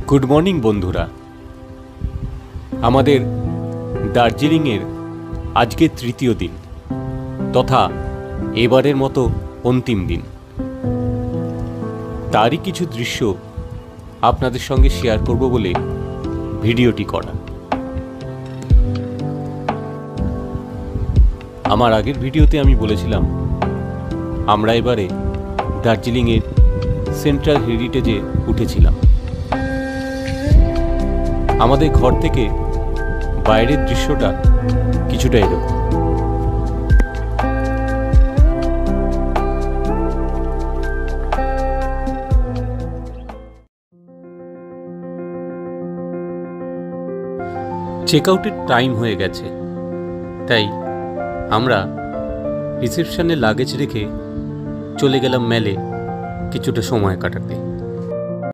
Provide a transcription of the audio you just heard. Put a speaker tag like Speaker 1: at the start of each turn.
Speaker 1: Good morning বন্ধুরা। আমাদের দার্জিলিংয়ের আজকে তৃতীয় দিন তথা এবারের মতো অন্তিম দিন। তারই কিছু দৃশ্য আপনাদের সঙ্গে শেয়ার করব বলে ভিডিওটি করা। আমার আগের ভিডিওতে আমি বলেছিলাম আমরা এবারে দার্জিলিংয়ের সেন্ট্রাল হেরিটেজে উঠেছিলাম। আমাদের ঘর থেকে বাইরের দৃশ্যটা কিছুটা এরকম। চেক আউটের টাইম হয়ে গেছে, তাই আমরা রিসেপশনে লাগেজ রেখে চলে গেলাম মেলে কিছুটা সময় কাটাতে।